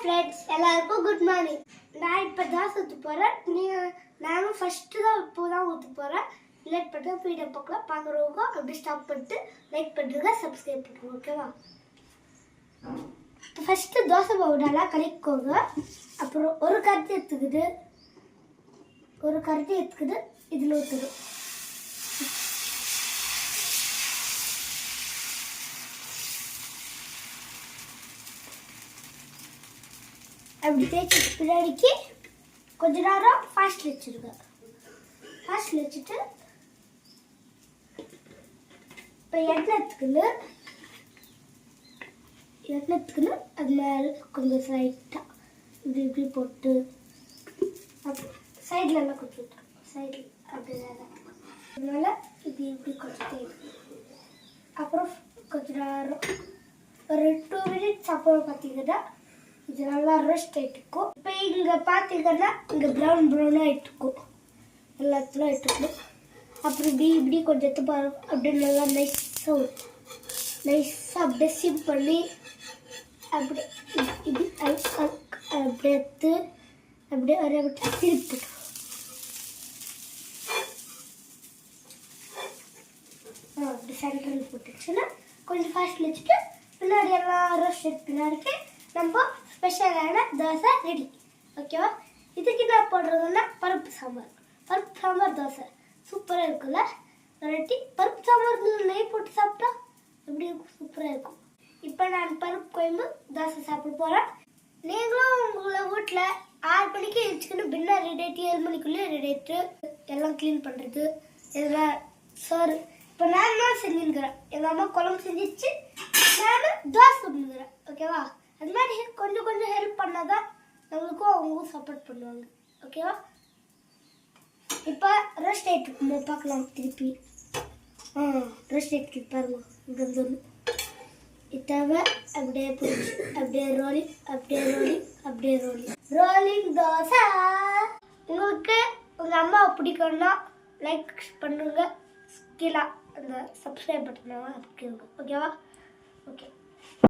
Friends எல்லாருக்கும் good morning. நான் இப்போ தான் ஊற்ற போகிறேன். நானும் ஃபஸ்ட்டு தான் இப்போ தான் ஊற்ற போகிறேன். லைக் பண்ணுறது வீடியோ பார்க்கலாம். பார்க்குறவங்க அப்படி ஸ்டாப் பண்ணிட்டு லைக் பண்ணுறதுங்க, சப்ஸ்கிரைப் பண்ணுறோம். ஓகேவா? ஃபஸ்ட்டு தோசை மாவு நல்லா கலக்கிக்கோங்க. அப்புறம் ஒரு கரண்டி எடுத்துக்குது இதில் ஊற்றுடும். அப்படி தேய்ச்சி பின்னாடிக்கு கொஞ்ச நேரம் ஃபாஸ்ட்டில் வச்சுருங்க. ஃபாஸ்ட்டில் வச்சுட்டு இப்போ எண்ணெய் எடுத்துக்கணும். அது மேலே கொஞ்சம் லைட்டாக இப்படி போட்டு சைடில் எல்லாம் கொஞ்சம் சைடில் அப்படி அதனால இப்படி கொஞ்சம் தேய்க்கும். அப்புறம் கொஞ்ச நேரம் ஒரு 2 மினிட்ஸ் அப்புறம் பார்த்தீங்கன்னா இது நல்லா ரோஸ்ட் ஆகிட்டுக்கும். இப்போ இங்கே பார்த்தீங்கன்னா இங்கே ப்ரௌனாக ஆகிட்டுக்கும். எல்லாத்துலையும் ஆகிட்டுக்கும். அப்புறம் இப்படி கொஞ்சம் அப்படியே நல்லா நைஸாக அப்படியே சிம் பண்ணி அப்படியே இப்படி அப்படியே எடுத்து அப்படியே ஒரே விட்டு திருப்பி அப்படி சென்டரில் போட்டுச்சுன்னா கொஞ்சம் ஃபாஸ்ட்டில் வச்சுட்டு பின்னாடி எல்லாம் ரோஸ்ட் பின்னாடிக்கு நம்ம ஸ்பெஷலான தோசை ரெடி. ஓகேவா? இதுக்கு என்ன போடுறதுன்னா பருப்பு சாம்பார் தோசை சூப்பராக இருக்குல்ல. ரெட்டி பருப்பு சாம்பார் நெய் போட்டு சாப்பிட்டா எப்படி இருக்கும்? சூப்பராக இருக்கும். இப்போ நான் பருப்பு குழம்பு தோசை சாப்பிட போகிறேன். நீங்களும் உங்களை வீட்டில் 6 மணிக்கு வச்சுக்கணும். பின்னா ரெடி ஆகிட்டு 7 மணிக்குள்ளே ரெடி ஆகிட்டு எல்லாம் க்ளீன் பண்ணுறது இதெல்லாம் சோறு. இப்போ நான் தான் செஞ்சுருக்கிறேன். எங்கள் அம்மா குழம்பு செஞ்சிச்சு, நான் தோசை பண்ணிக்கிறேன். ஓகேவா? அது மாதிரி கொஞ்சம் ஹெல்ப் பண்ணால் தான் நம்மளுக்கும் அவங்களும் சப்போர்ட் பண்ணுவாங்க. ஓகேவா? இப்போ ரோஸ்ட் ஆகிட்டு பார்க்கலாம். திருப்பி ரோஸ்ட் ஆகிட்டு பாருங்க. இங்கே வந்து இத்தவை அப்படியே போச்சு. அப்படியே ரோலிங் தோசை. உங்களுக்கு உங்கள் அம்மாவை பிடிக்கும்னா லைக் பண்ணுங்க. கீழே அந்த சப்ஸ்கிரைப் பட்டனை கேளுங்க. ஓகேவா? ஓகே.